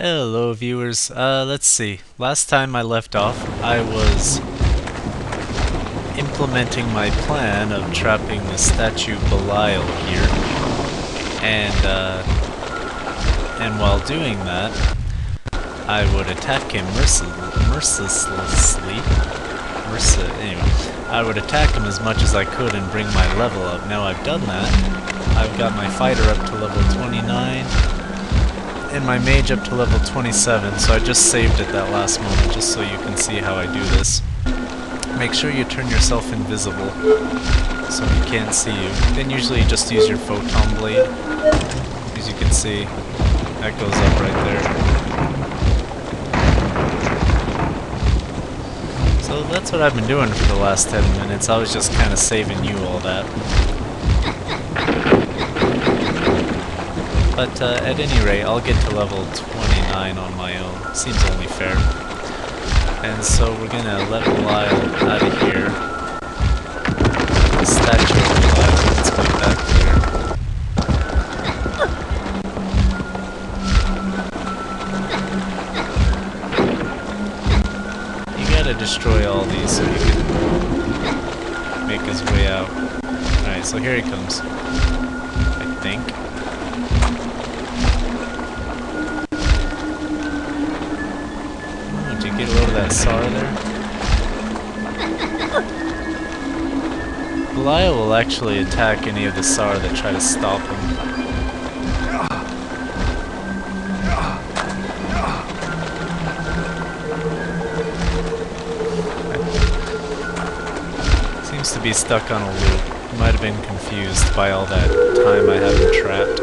Hello viewers, let's see. Last time I left off, I was implementing my plan of trapping the statue Belial here, and while doing that, I would attack him mercilessly. Anyway, I would attack him as much as I could and bring my level up. Now I've done that. I've got my fighter up to level 29. And my mage up to level 27, so I just saved it that last moment just so you can see how I do this. Make sure you turn yourself invisible so he can't see you. Then usually you just use your photon blade. As you can see, that goes up right there. So that's what I've been doing for the last 10 minutes. I was just kind of saving you all that. But at any rate, I'll get to level 29 on my own. Seems only fair. And so we're gonna let Belial out of here. The statue of Belial, let's make that clear. You gotta destroy all these so he can make his way out. Alright, so here he comes. I think. Get a load of that SAR there. Belial will actually attack any of the SAR that try to stop him. Seems to be stuck on a loop. He might have been confused by all that time I have him trapped.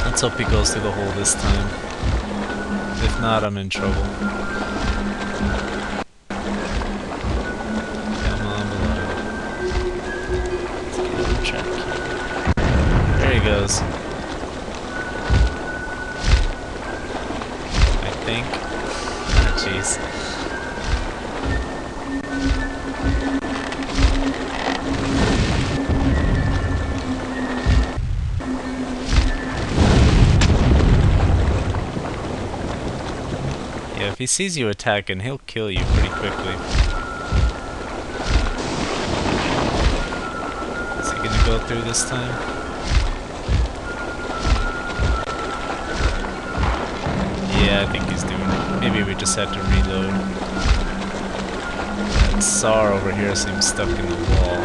Let's hope he goes through the hole this time. If not, I'm in trouble. Come on, Belial. Let's get on track here. There he goes. I think. Ah, jeez. If he sees you attacking, he'll kill you pretty quickly. Is he gonna go through this time? Yeah, I think he's doing it. Maybe we just had to reload. That SAR over here seems stuck in the wall.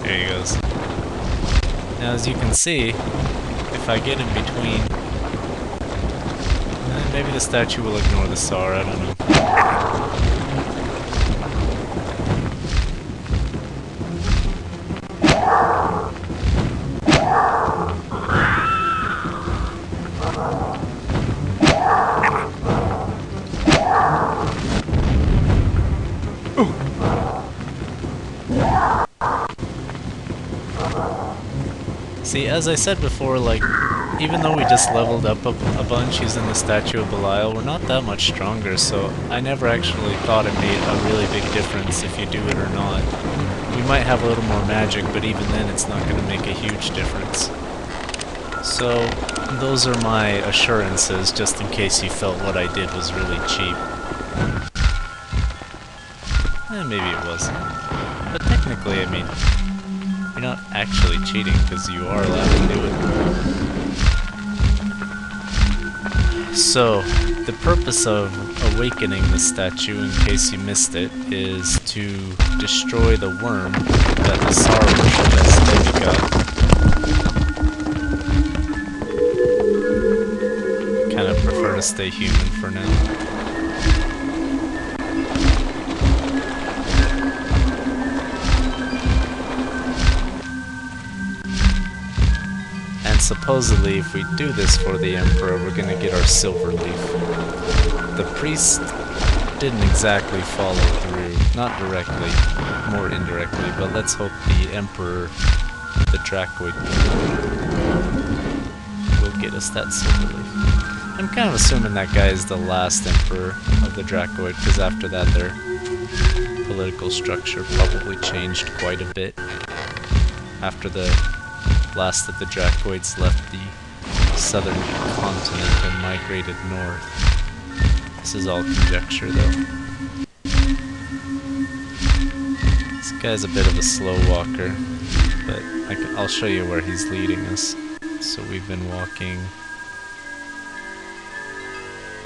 There he goes. Now as you can see, if I get in between, maybe the statue will ignore the SAR, I don't know. See, as I said before, like, even though we just leveled up a bunch using the statue of Belial, we're not that much stronger, so I never actually thought it made a really big difference if you do it or not. We might have a little more magic, but even then it's not going to make a huge difference. So, those are my assurances, just in case you felt what I did was really cheap. Maybe it wasn't. But technically, I mean, you're not actually cheating because you are allowed to do it. So, the purpose of awakening the statue, in case you missed it, is to destroy the worm that the SAR worship has got. Kind of prefer to stay human for now. Supposedly, if we do this for the Emperor, we're gonna get our silver leaf. The priest didn't exactly follow through, not directly, more indirectly, but let's hope the Emperor, the Dracoid, will get us that silver leaf. I'm kind of assuming that guy is the last Emperor of the Dracoid, because after that their political structure probably changed quite a bit. after the last of the Dracoids left the southern continent and migrated north. This is all conjecture, though. This guy's a bit of a slow walker, but I'll show you where he's leading us. So we've been walking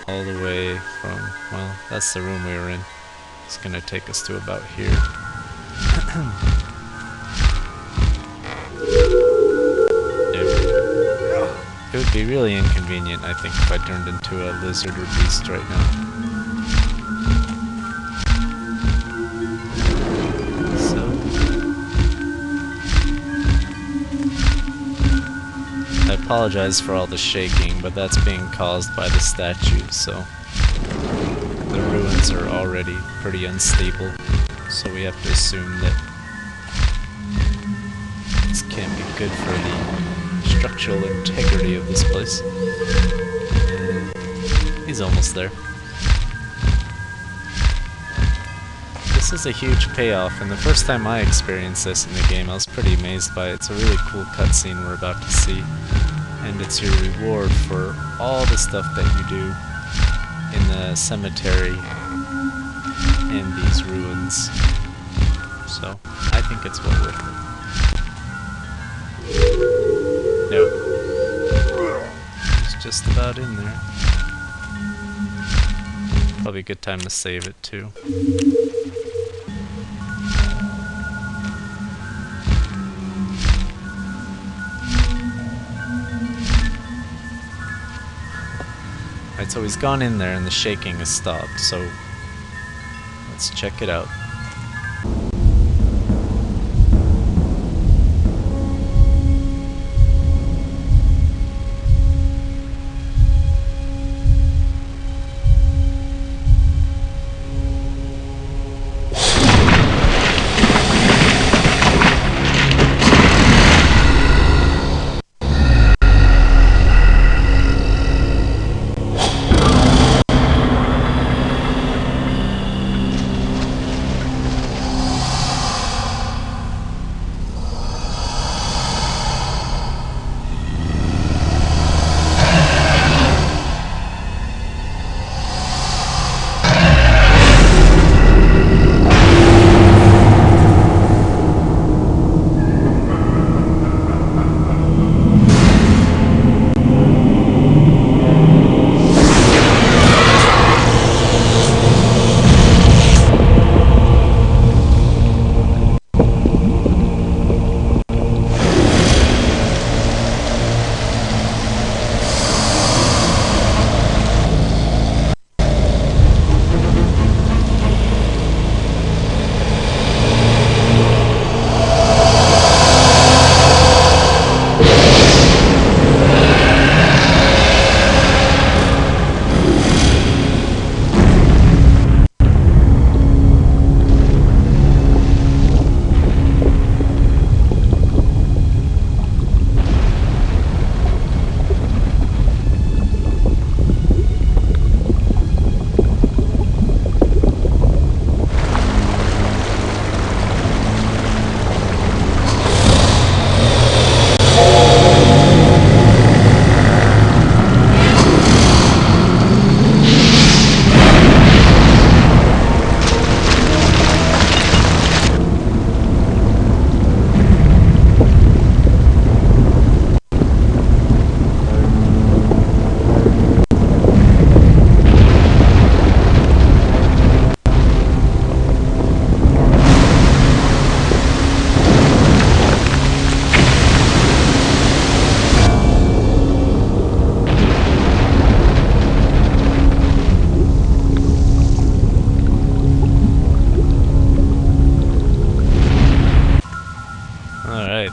all the way from, well, that's the room we were in. It's gonna take us to about here. It would be really inconvenient, I think, if I turned into a lizard or beast right now. So... I apologize for all the shaking, but that's being caused by the statue, so... The ruins are already pretty unstable, so we have to assume that this can't be good for the structural integrity of this place. He's almost there. This is a huge payoff, and the first time I experienced this in the game I was pretty amazed by it. It's a really cool cutscene we're about to see, and it's your reward for all the stuff that you do in the cemetery and these ruins. So, I think it's well worth it. Nope. It's just about in there. Probably a good time to save it too. Alright, so he's gone in there and the shaking has stopped, so let's check it out.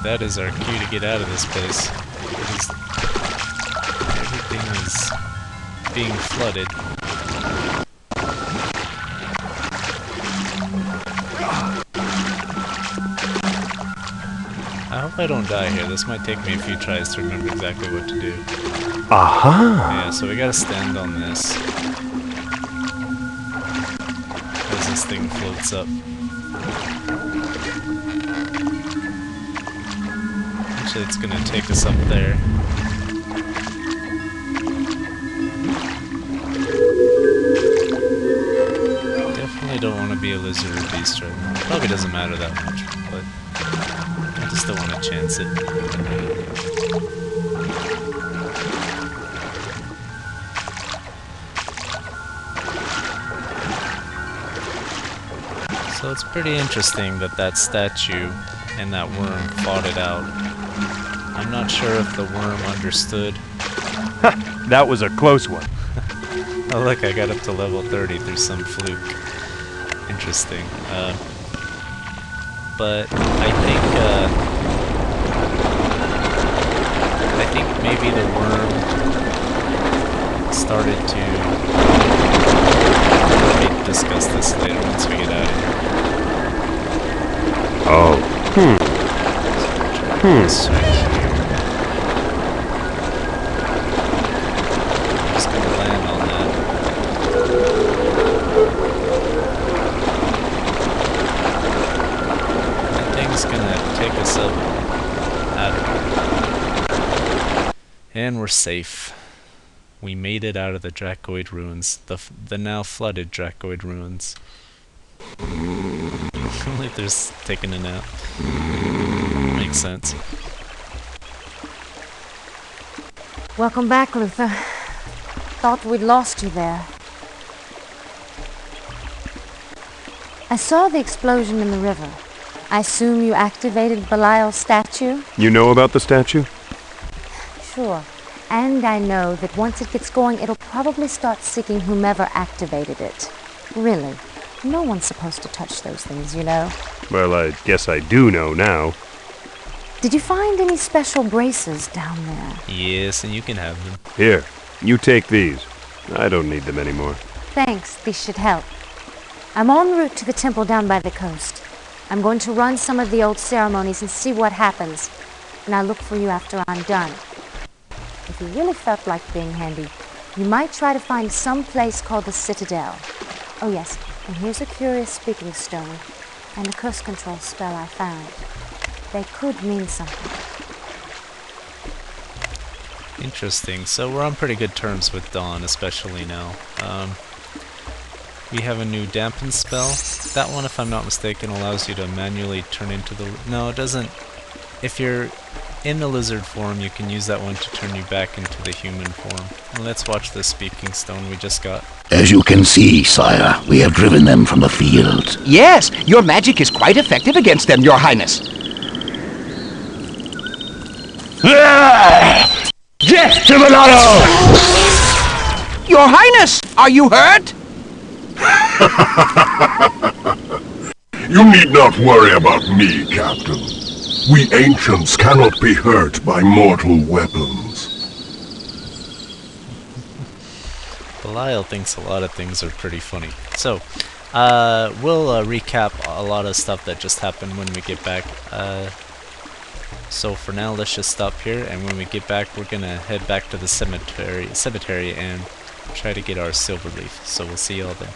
That is our cue to get out of this place. Everything is being flooded. I hope I don't die here. This might take me a few tries to remember exactly what to do. Aha! Yeah, so we gotta stand on this as this thing floats up. Actually, it's gonna take us up there. Definitely don't want to be a lizard or beast right now. Probably doesn't matter that much, but I just don't want to chance it. So it's pretty interesting that that statue and that worm fought it out. I'm not sure if the worm understood. That was a close one. Oh look, I got up to level 30 through some fluke. Interesting. But I think maybe the worm started to... Let me discuss this later once we get out of here. Oh. This right here. Just gonna land on that. That thing's gonna take us up out of here. And we're safe. We made it out of the Dracoid ruins, the now flooded Dracoid ruins. Like there's taking a nap. Makes sense. Welcome back, Luther. Thought we'd lost you there. I saw the explosion in the river. I assume you activated Belial's statue? You know about the statue? Sure. And I know that once it gets going, it'll probably start seeking whomever activated it. Really. No one's supposed to touch those things, you know. Well, I guess I do know now. Did you find any special braces down there? Yes, and you can have them. Here, you take these. I don't need them anymore. Thanks, these should help. I'm en route to the temple down by the coast. I'm going to run some of the old ceremonies and see what happens. And I'll look for you after I'm done. If you really felt like being handy, you might try to find some place called the Citadel. Oh yes, and here's a curious speaking stone, and a curse control spell I found. They could mean something. Interesting. So we're on pretty good terms with Dawn, especially now. We have a new dampen spell. That one, if I'm not mistaken, allows you to manually turn into the... No, it doesn't. If you're in the lizard form, you can use that one to turn you back into the human form. And let's watch the speaking stone we just got. As you can see, sire, we have driven them from the field. Yes, your magic is quite effective against them, Your Highness. Death to Monado! Your Highness, are you hurt? You need not worry about me, Captain. We ancients cannot be hurt by mortal weapons. Belial thinks a lot of things are pretty funny. So, we'll recap a lot of stuff that just happened when we get back. So for now, let's just stop here, and when we get back, we're gonna head back to the cemetery and try to get our silver leaf. So we'll see y'all then.